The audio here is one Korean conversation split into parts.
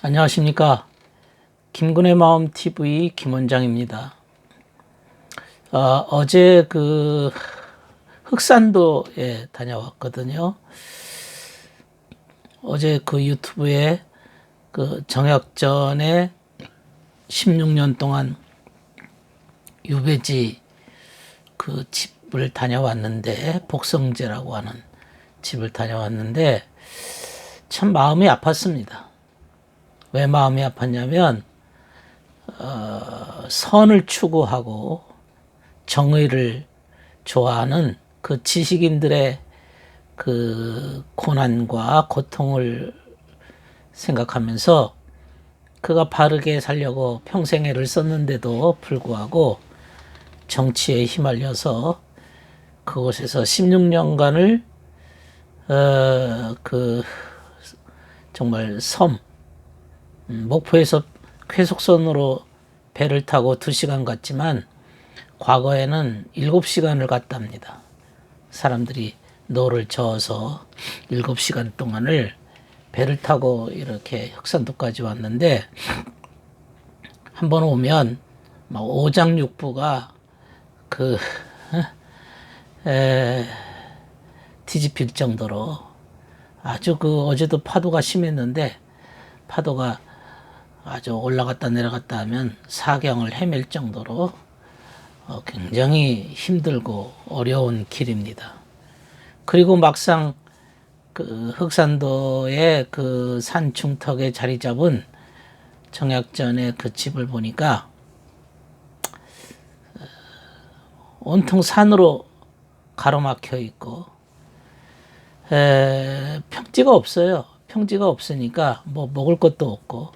안녕하십니까. 김군의 마음 TV 김원장입니다. 어제 흑산도에 다녀왔거든요. 어제 그 유튜브에 정약전에 16년 동안 유배지 그 집을 다녀왔는데, 복성제라고 하는 집을 다녀왔는데 참 마음이 아팠습니다. 왜 마음이 아팠냐면 선을 추구하고 정의를 좋아하는 그 지식인들의 그 고난과 고통을 생각하면서, 그가 바르게 살려고 평생 애를 썼는데도 불구하고 정치에 휘말려서 그곳에서 16년간을 정말 목포에서 쾌속선으로 배를 타고 2시간 갔지만 과거에는 7시간을 갔답니다. 사람들이 노를 저어서 7시간 동안을 배를 타고 이렇게 흑산도까지 왔는데, 한번 오면 막 오장육부가 뒤집힐 정도로 아주 어제도 파도가 심했는데, 파도가 아주 올라갔다 내려갔다 하면 사경을 헤맬 정도로 굉장히 힘들고 어려운 길입니다. 그리고 막상 흑산도의 그 산 중턱에 자리 잡은 정약전의 그 집을 보니까 온통 산으로 가로막혀 있고 평지가 없어요. 평지가 없으니까 뭐 먹을 것도 없고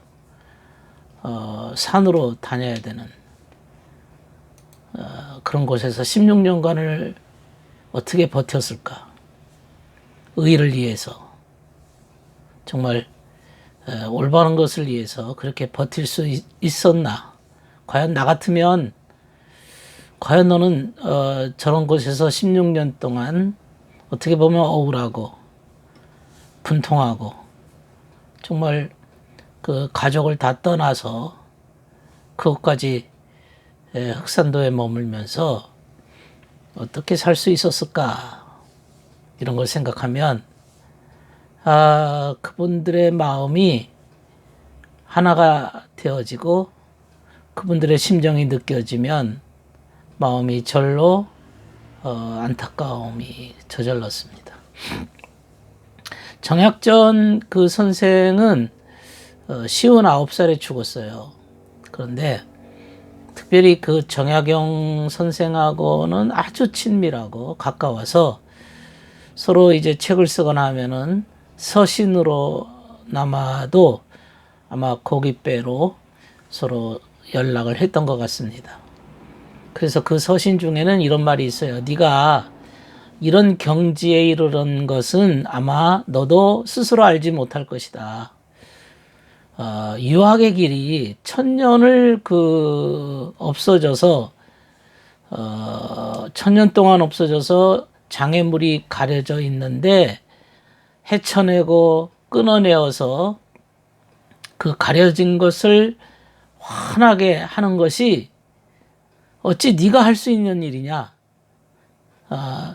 산으로 다녀야 되는 그런 곳에서 16년간을 어떻게 버텼을까? 의를 위해서, 정말 올바른 것을 위해서 그렇게 버틸 수 있었나? 과연 나 같으면, 과연 너는 저런 곳에서 16년 동안 어떻게 보면 억울하고 분통하고 정말 그 가족을 다 떠나서 그것까지 흑산도에 머물면서 어떻게 살 수 있었을까? 이런 걸 생각하면 그분들의 마음이 하나가 되어지고 그분들의 심정이 느껴지면 마음이 절로 안타까움이 저절렀습니다. 정약전 그 선생은 59살에 죽었어요. 그런데 특별히 그 정약용 선생하고는 아주 친밀하고 가까워서 서로 이제 책을 쓰거나 하면은 서신으로 남아도 아마 고깃배로 서로 연락을 했던 것 같습니다. 그래서 그 서신 중에는 이런 말이 있어요. 네가 이런 경지에 이르는 것은 아마 너도 스스로 알지 못할 것이다. 유학의 길이 1000년을 없어져서 1000년 동안 없어져서 장애물이 가려져 있는데 헤쳐내고 끊어내어서 그 가려진 것을 환하게 하는 것이 어찌 네가 할 수 있는 일이냐?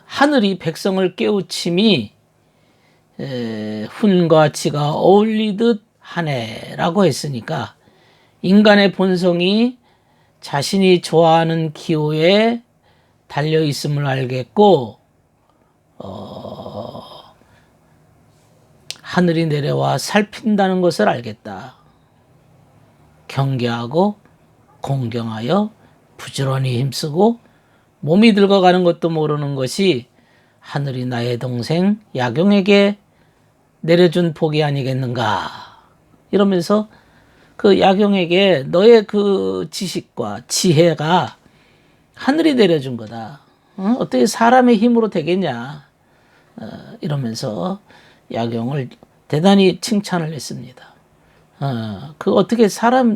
하늘이 백성을 깨우침이 훈과 지가 어울리듯 하네라고 했으니까, 인간의 본성이 자신이 좋아하는 기호에 달려 있음을 알겠고, 하늘이 내려와 살핀다는 것을 알겠다. 경계하고 공경하여 부지런히 힘쓰고 몸이 늙어가는 것도 모르는 것이 하늘이 나의 동생 야경에게 내려준 복이 아니겠는가. 이러면서 그 야경에게 너의 그 지식과 지혜가 하늘이 내려준 거다. 어떻게 사람의 힘으로 되겠냐. 이러면서 야경을 대단히 칭찬을 했습니다. 어떻게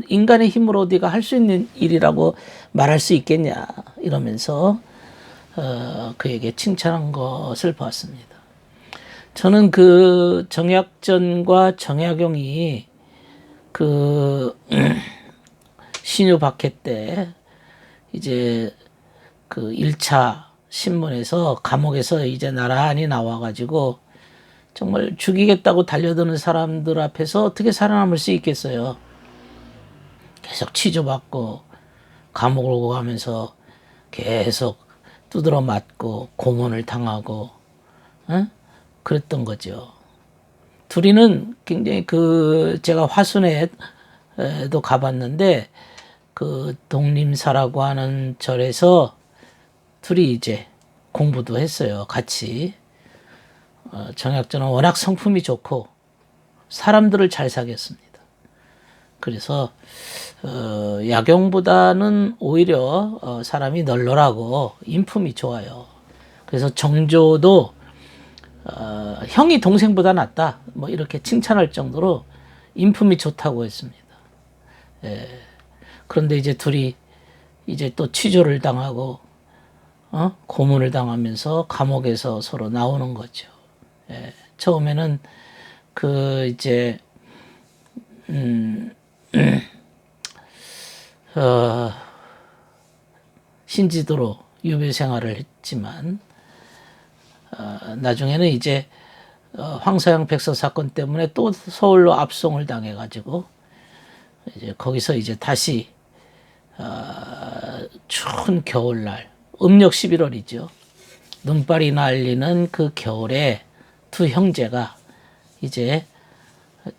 인간의 힘으로 네가 할 수 있는 일이라고 말할 수 있겠냐. 이러면서 그에게 칭찬한 것을 봤습니다. 저는 그 정약전과 정약용이 그 신유 박해 때 이제 그 1차 신문에서 감옥에서 이제 나란히 나와가지고 정말 죽이겠다고 달려드는 사람들 앞에서 어떻게 살아남을 수 있겠어요. 계속 치조받고 감옥을 가면서 계속 두드러 맞고 고문을 당하고 그랬던 거죠. 둘이는 굉장히 제가 화순에도 가봤는데 그 독림사라고 하는 절에서 둘이 이제 공부도 했어요. 같이. 정약전은 워낙 성품이 좋고 사람들을 잘 사귀었습니다. 그래서 야경보다는 오히려 사람이 널널하고 인품이 좋아요. 그래서 정조도 형이 동생보다 낫다 뭐 이렇게 칭찬할 정도로 인품이 좋다고 했습니다. 예. 그런데 이제 둘이 이제 또 취조를 당하고 고문을 당하면서 감옥에서 서로 나오는 거죠. 예. 처음에는 이제 신지도로 유배 생활을 했지만 나중에는 이제 황사양 백서 사건 때문에 또 서울로 압송을 당해가지고 이제 거기서 이제 다시 추운 겨울날 음력 11월이죠. 눈발이 날리는 그 겨울에 두 형제가 이제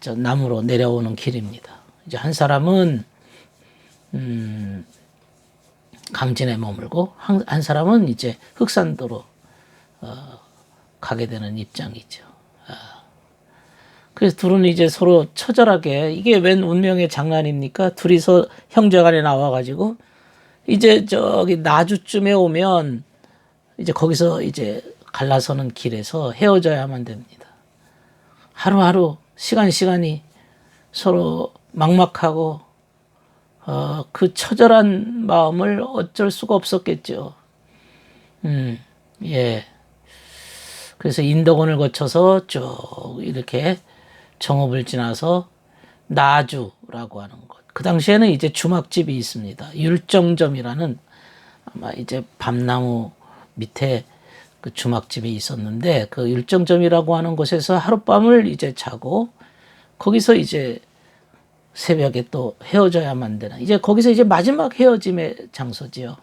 저 남으로 내려오는 길입니다. 이제 한 사람은 강진에 머물고 한 사람은 이제 흑산도로 가게 되는 입장이죠. 그래서 둘은 이제 서로 처절하게 이게 웬 운명의 장난입니까? 둘이서 형제간에 나와가지고 이제 저기 나주쯤에 오면 이제 거기서 이제 갈라서는 길에서 헤어져야만 됩니다. 하루하루 시간이 서로 막막하고 그 처절한 마음을 어쩔 수가 없었겠죠. 예. 그래서 인덕원을 거쳐서 쭉 이렇게 정읍을 지나서 나주라고 하는 곳. 그 당시에는 이제 주막집이 있습니다. 율정점이라는 아마 이제 밤나무 밑에 그 주막집이 있었는데 그 율정점이라고 하는 곳에서 하룻밤을 이제 자고 거기서 이제 새벽에 또 헤어져야만 되는 이제 거기서 이제 마지막 헤어짐의 장소지요.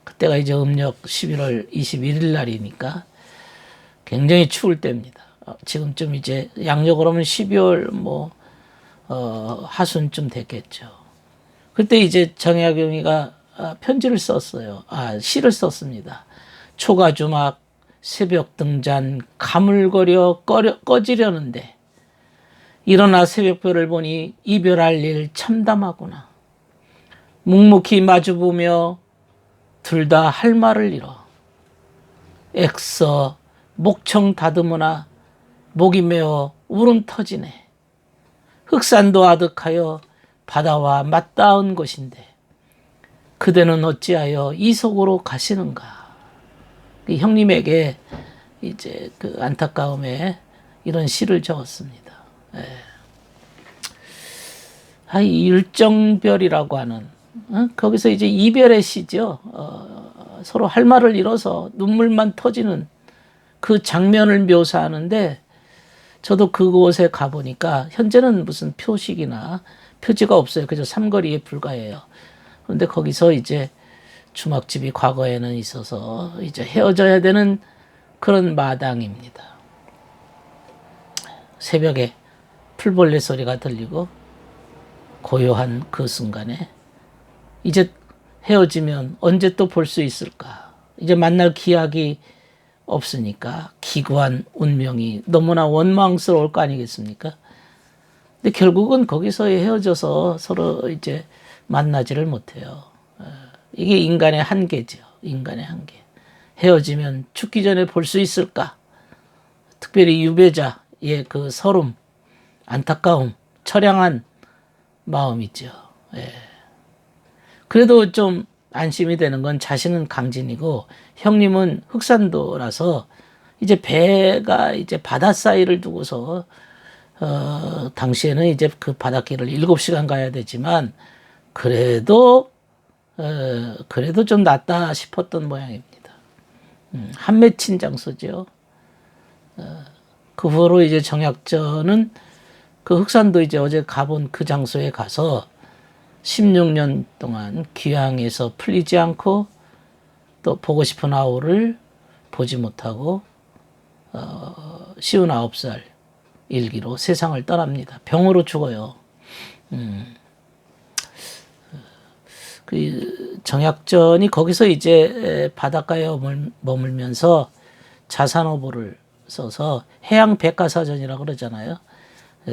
그때가 이제 음력 11월 21일 날이니까 굉장히 추울 때입니다. 지금쯤 이제 양력으로 하면 12월 하순쯤 됐겠죠. 그때 이제 정약용이가 편지를 썼어요. 시를 썼습니다. 초가주막 새벽 등잔 가물거려 꺼지려는데 일어나 새벽별을 보니 이별할 일 참담하구나. 묵묵히 마주보며 둘 다 할 말을 잃어. 애써 목청 다듬으나 목이 메어 울음 터지네. 흑산도 아득하여 바다와 맞닿은 곳인데 그대는 어찌하여 이 속으로 가시는가. 형님에게 이제 그 안타까움에 이런 시를 적었습니다. 이 일정별이라고 하는 거기서 이제 이별의 시죠. 서로 할 말을 잃어서 눈물만 터지는 그 장면을 묘사하는데 저도 그곳에 가보니까 현재는 무슨 표식이나 표지가 없어요. 그저 삼거리에 불과해요. 그런데 거기서 이제 주막집이 과거에는 있어서 이제 헤어져야 되는 그런 마당입니다. 새벽에 풀벌레 소리가 들리고 고요한 그 순간에 이제 헤어지면 언제 또 볼 수 있을까? 이제 만날 기약이 없으니까 기구한 운명이 너무나 원망스러울 거 아니겠습니까? 근데 결국은 거기서 헤어져서 서로 이제 만나지를 못해요. 이게 인간의 한계죠. 인간의 한계. 헤어지면 죽기 전에 볼 수 있을까? 특별히 유배자의 그 서름, 안타까움, 처량한 마음이죠. 그래도 좀 안심이 되는 건 자신은 강진이고 형님은 흑산도라서 이제 배가 이제 바다 사이를 두고서 당시에는 이제 그 바닷길을 7시간 가야 되지만 그래도 그래도 좀 낫다 싶었던 모양입니다. 한 맺힌 장소죠. 그 후로 이제 정약전은 그 흑산도 이제 어제 가본 그 장소에 가서 16년 동안 귀향에서 풀리지 않고 또 보고 싶은 아우를 보지 못하고 59살 일기로 세상을 떠납니다. 병으로 죽어요. 그 정약전이 거기서 이제 바닷가에 머물면서 자산어보를 써서 해양 백과사전이라고 그러잖아요.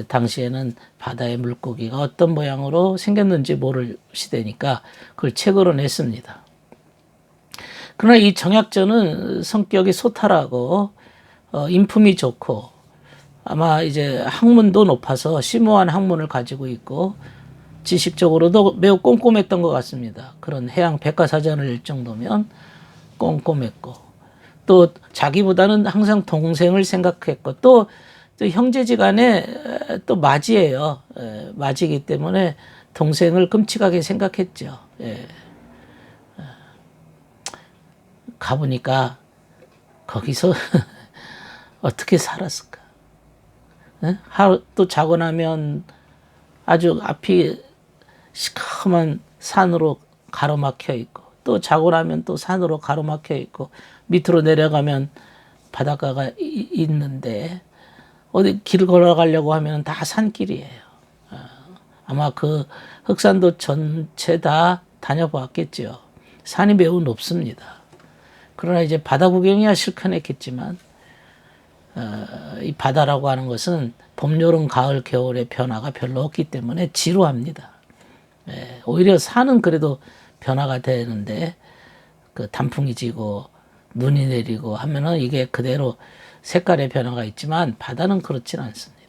당시에는 바다의 물고기가 어떤 모양으로 생겼는지 모를 시대니까 그걸 책으로 냈습니다. 그러나 이 정약전은 성격이 소탈하고 인품이 좋고 아마 이제 학문도 높아서 심오한 학문을 가지고 있고 지식적으로도 매우 꼼꼼했던 것 같습니다. 그런 해양 백과사전을 읽을 정도면 꼼꼼했고 또 자기보다는 항상 동생을 생각했고 또 형제지간에 또 맞이예요. 맞이기 때문에 동생을 끔찍하게 생각했죠. 가보니까 거기서 어떻게 살았을까? 하루 또 자고 나면 아주 앞이 시커먼 산으로 가로막혀 있고 또 자고 나면 또 산으로 가로막혀 있고 밑으로 내려가면 바닷가가 있는데 어디 길 걸어가려고 하면 다 산길이에요. 아마 그 흑산도 전체 다 다녀보았겠죠. 산이 매우 높습니다. 그러나 이제 바다 구경이야 실컷 했겠지만 이 바다라고 하는 것은 봄, 여름, 가을, 겨울의 변화가 별로 없기 때문에 지루합니다. 오히려 산은 그래도 변화가 되는데 그 단풍이 지고 눈이 내리고 하면은 이게 그대로 색깔의 변화가 있지만 바다는 그렇진 않습니다.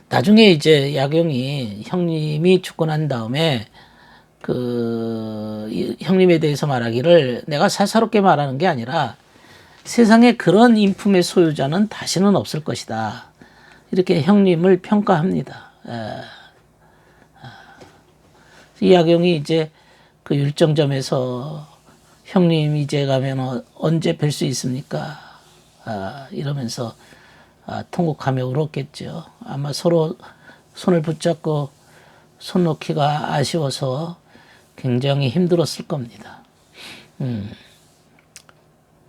나중에 이제 야경이 형님이 죽고 난 다음에 그 형님에 대해서 말하기를 내가 사사롭게 말하는 게 아니라 세상에 그런 인품의 소유자는 다시는 없을 것이다. 이렇게 형님을 평가합니다. 이 야경이 이제 그 율정점에서 형님 이제 가면 언제 뵐 수 있습니까? 이러면서 통곡하며 울었겠죠. 아마 서로 손을 붙잡고 손 놓기가 아쉬워서 굉장히 힘들었을 겁니다.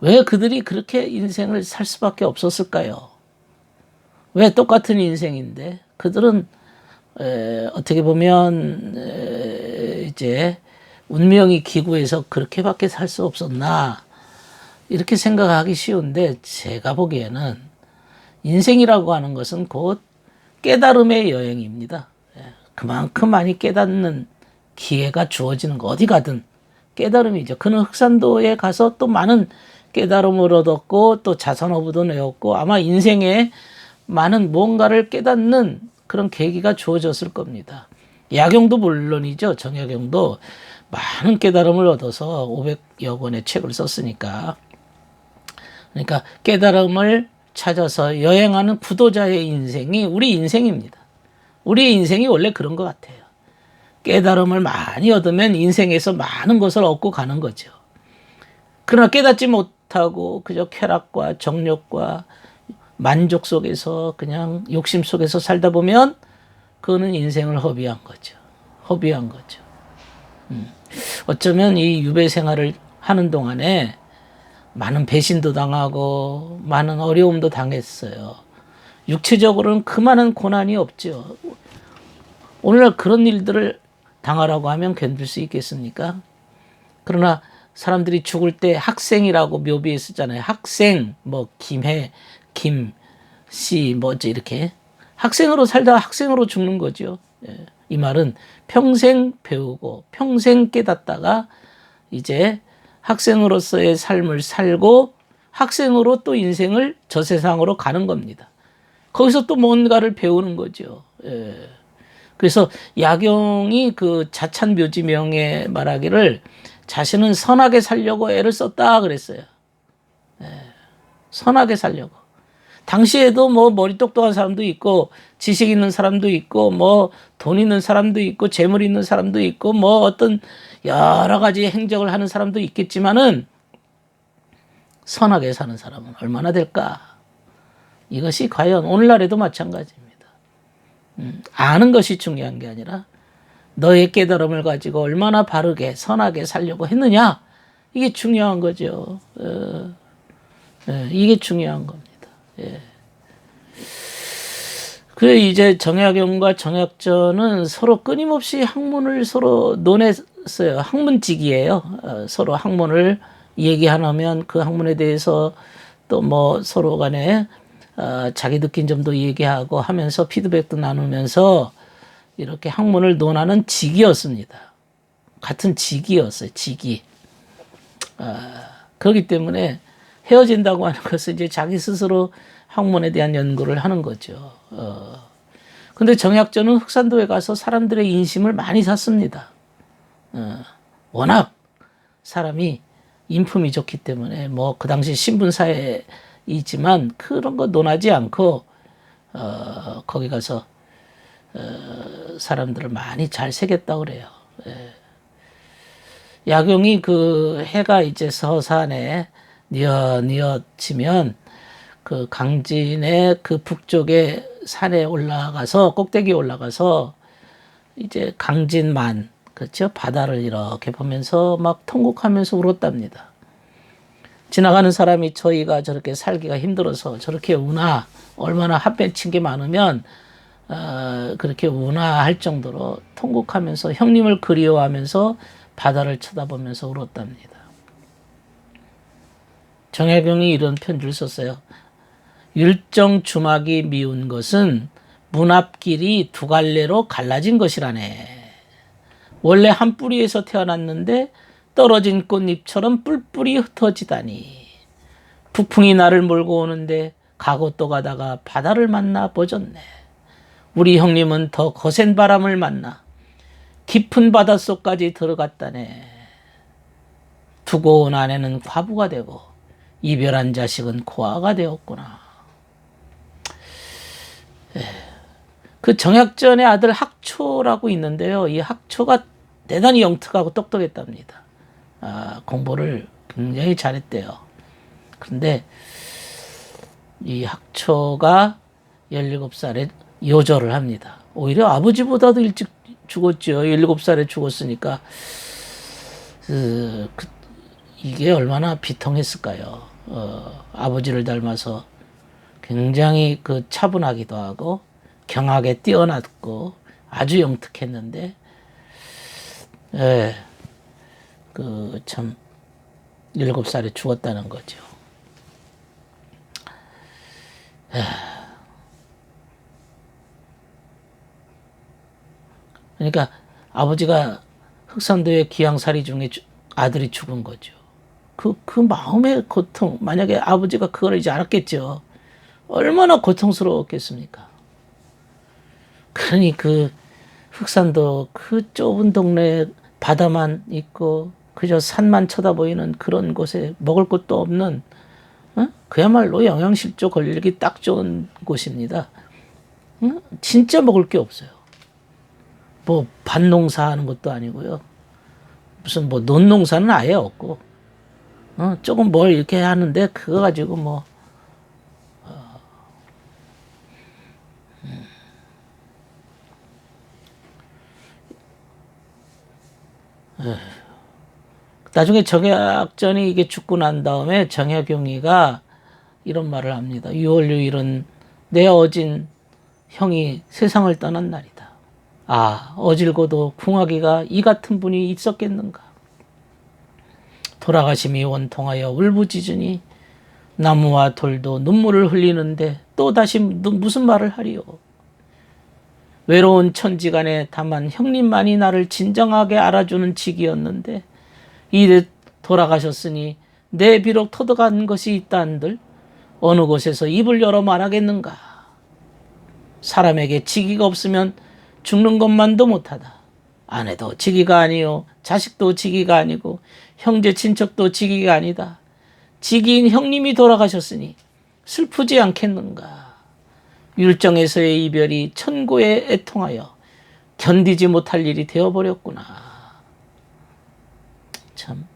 왜 그들이 그렇게 인생을 살 수밖에 없었을까요? 왜 똑같은 인생인데 그들은 어떻게 보면 이제 운명이 기구해서 그렇게밖에 살 수 없었나 이렇게 생각하기 쉬운데 제가 보기에는 인생이라고 하는 것은 곧 깨달음의 여행입니다. 그만큼 많이 깨닫는 기회가 주어지는 거 어디 가든 깨달음이죠. 그는 흑산도에 가서 또 많은 깨달음을 얻었고 또 자산어부도 내었고 아마 인생에 많은 무언가를 깨닫는 그런 계기가 주어졌을 겁니다. 야경도 물론이죠. 정야경도 많은 깨달음을 얻어서 500여 권의 책을 썼으니까. 그러니까 깨달음을 찾아서 여행하는 구도자의 인생이 우리 인생입니다. 우리 인생이 원래 그런 것 같아요. 깨달음을 많이 얻으면 인생에서 많은 것을 얻고 가는 거죠. 그러나 깨닫지 못하고 그저 쾌락과 정욕과 만족 속에서 그냥 욕심 속에서 살다 보면 그거는 인생을 허비한 거죠. 허비한 거죠. 어쩌면 이 유배 생활을 하는 동안에 많은 배신도 당하고 많은 어려움도 당했어요. 육체적으로는 그 많은 고난이 없죠. 오늘날 그런 일들을 당하라고 하면 견딜 수 있겠습니까? 그러나 사람들이 죽을 때 학생이라고 묘비에 쓰잖아요. 학생, 뭐 김해, 김씨, 뭐지 이렇게 학생으로 살다 학생으로 죽는 거죠. 이 말은 평생 배우고 평생 깨닫다가 이제 학생으로서의 삶을 살고 학생으로 또 인생을 저 세상으로 가는 겁니다. 거기서 또 뭔가를 배우는 거죠. 그래서 야경이 그 자찬묘지명에 말하기를 자신은 선하게 살려고 애를 썼다 그랬어요. 선하게 살려고. 당시에도 뭐 머리 똑똑한 사람도 있고 지식 있는 사람도 있고 뭐 돈 있는 사람도 있고 재물 있는 사람도 있고 뭐 어떤 여러 가지 행적을 하는 사람도 있겠지만은 선하게 사는 사람은 얼마나 될까? 이것이 과연 오늘날에도 마찬가지입니다. 아는 것이 중요한 게 아니라 너의 깨달음을 가지고 얼마나 바르게 선하게 살려고 했느냐, 이게 중요한 거죠. 이게 중요한 겁니다. 예. 그 이제 정약용과 정약전은 서로 끊임없이 학문을 서로 논했어요. 학문직이에요. 서로 학문을 얘기하면 그 학문에 대해서 또 뭐 서로 간에 자기 느낀 점도 얘기하고 하면서 피드백도 나누면서 이렇게 학문을 논하는 직이었습니다. 같은 직이었어요. 직이. 그렇기 때문에 헤어진다고 하는 것은 이제 자기 스스로 학문에 대한 연구를 하는 거죠. 근데 정약전은 흑산도에 가서 사람들의 인심을 많이 샀습니다. 워낙 사람이 인품이 좋기 때문에 뭐 그 당시 신분사회이지만 그런 거 논하지 않고 거기 가서 사람들을 많이 잘 새겼다고 그래요. 야경이 그 해가 이제 서산에 뉘엿뉘엿지면 그 강진의 그 북쪽에 산에 올라가서 꼭대기에 올라가서 이제 강진만, 그렇죠? 바다를 이렇게 보면서 막 통곡하면서 울었답니다. 지나가는 사람이 저희가 저렇게 살기가 힘들어서 저렇게 우나, 얼마나 핫배친 게 많으면 그렇게 우나 할 정도로 통곡하면서 형님을 그리워하면서 바다를 쳐다보면서 울었답니다. 정약용이 이런 편지를 썼어요. 율정 주막이 미운 것은 문 앞길이 두 갈래로 갈라진 것이라네. 원래 한 뿌리에서 태어났는데 떨어진 꽃잎처럼 뿔뿔이 흩어지다니. 북풍이 나를 몰고 오는데 가고 또 가다가 바다를 만나 버졌네. 우리 형님은 더 거센 바람을 만나 깊은 바닷속까지 들어갔다네. 두고 온 아내는 과부가 되고 이별한 자식은 고아가 되었구나. 그 정약전의 아들 학초라고 있는데요. 이 학초가 대단히 영특하고 똑똑했답니다. 공부를 굉장히 잘했대요. 그런데 이 학초가 17살에 요절을 합니다. 오히려 아버지보다도 일찍 죽었죠. 17살에 죽었으니까 이게 얼마나 비통했을까요. 아버지를 닮아서 굉장히 그 차분하기도 하고 경악에 뛰어났고 아주 영특했는데, 그 참 17살에 죽었다는 거죠. 그러니까 아버지가 흑산도의 귀양살이 중에 아들이 죽은 거죠. 그 마음의 고통, 만약에 아버지가 그걸 이제 알았겠죠. 얼마나 고통스러웠겠습니까? 그러니 그 흑산도 그 좁은 동네에 바다만 있고 그저 산만 쳐다보이는 그런 곳에 먹을 것도 없는, 그야말로 영양실조 걸리기 딱 좋은 곳입니다. 진짜 먹을 게 없어요. 뭐 밭농사 하는 것도 아니고요. 무슨 뭐 논농사는 아예 없고, 조금 뭘 이렇게 하는데 그거 가지고 뭐 나중에 정약전이 이게 죽고 난 다음에 정약용이가 이런 말을 합니다. 6월 6일은 내 어진 형이 세상을 떠난 날이다. 어질고도 궁하기가 이 같은 분이 있었겠는가. 돌아가심이 원통하여 울부짖으니 나무와 돌도 눈물을 흘리는데 또 다시 무슨 말을 하리요. 외로운 천지간에 다만 형님만이 나를 진정하게 알아주는 직이었는데 이래 돌아가셨으니 내 비록 터득한 것이 있다 한들 어느 곳에서 입을 열어 말하겠는가. 사람에게 직위가 없으면 죽는 것만도 못하다. 아내도 직위가 아니요 자식도 직위가 아니고 형제 친척도 직위가 아니다. 직위인 형님이 돌아가셨으니 슬프지 않겠는가. 율정에서의 이별이 천고에 애통하여 견디지 못할 일이 되어버렸구나. 참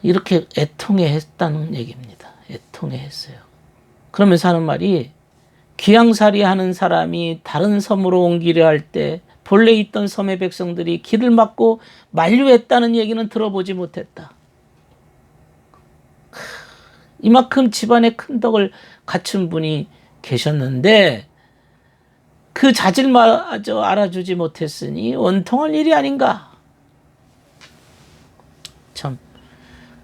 이렇게 애통해했다는 얘기입니다. 애통해했어요. 그러면서 하는 말이 귀양살이 하는 사람이 다른 섬으로 옮기려 할 때 본래 있던 섬의 백성들이 길을 막고 만류했다는 얘기는 들어보지 못했다. 이만큼 집안에 큰 덕을 갖춘 분이 계셨는데 그 자질마저 알아주지 못했으니 원통할 일이 아닌가. 참,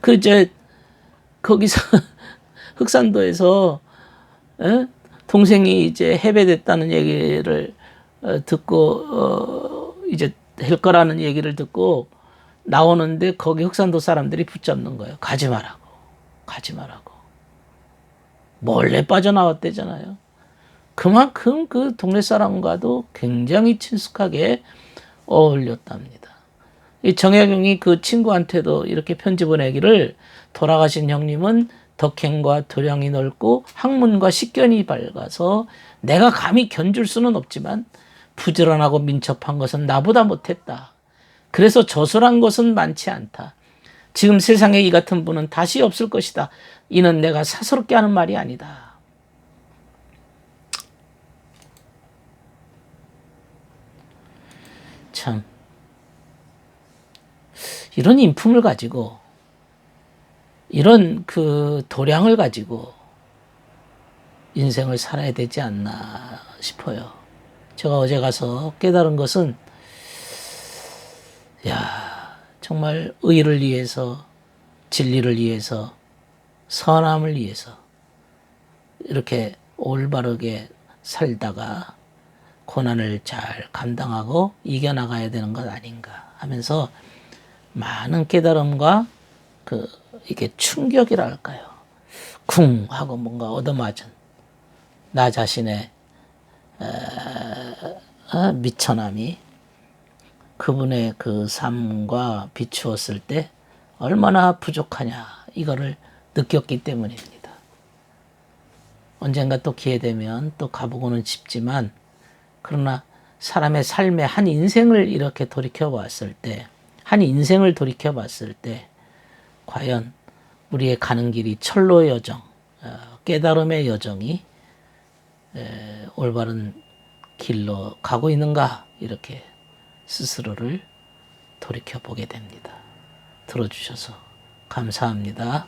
거기서 흑산도에서 동생이 이제 해배됐다는 얘기를 듣고 이제 될 거라는 얘기를 듣고 나오는데 거기 흑산도 사람들이 붙잡는 거예요. 가지 말라고. 가지 말라고. 몰래 빠져나왔대잖아요. 그만큼 그 동네 사람과도 굉장히 친숙하게 어울렸답니다. 이 정혜경이 그 친구한테도 이렇게 편지 보내기를 돌아가신 형님은 덕행과 도량이 넓고 학문과 식견이 밝아서 내가 감히 견줄 수는 없지만 부지런하고 민첩한 것은 나보다 못했다. 그래서 저술한 것은 많지 않다. 지금 세상에 이 같은 분은 다시 없을 것이다. 이는 내가 사서롭게 하는 말이 아니다. 참 이런 인품을 가지고 이런 그 도량을 가지고 인생을 살아야 되지 않나 싶어요. 제가 어제 가서 깨달은 것은 정말 의를 위해서 진리를 위해서 선함을 위해서 이렇게 올바르게 살다가 고난을 잘 감당하고 이겨나가야 되는 것 아닌가 하면서 많은 깨달음과 이게 충격이랄까요. 쿵 하고 뭔가 얻어맞은 나 자신의 미천함이 그분의 그 삶과 비추었을 때 얼마나 부족하냐 이거를 느꼈기 때문입니다. 언젠가 또 기회 되면 또 가보고는 싶지만 그러나 사람의 삶의 한 인생을 이렇게 돌이켜봤을 때 한 인생을 돌이켜봤을 때 과연 우리의 가는 길이 철로의 여정, 깨달음의 여정이 올바른 길로 가고 있는가 이렇게 스스로를 돌이켜보게 됩니다. 들어주셔서 감사합니다.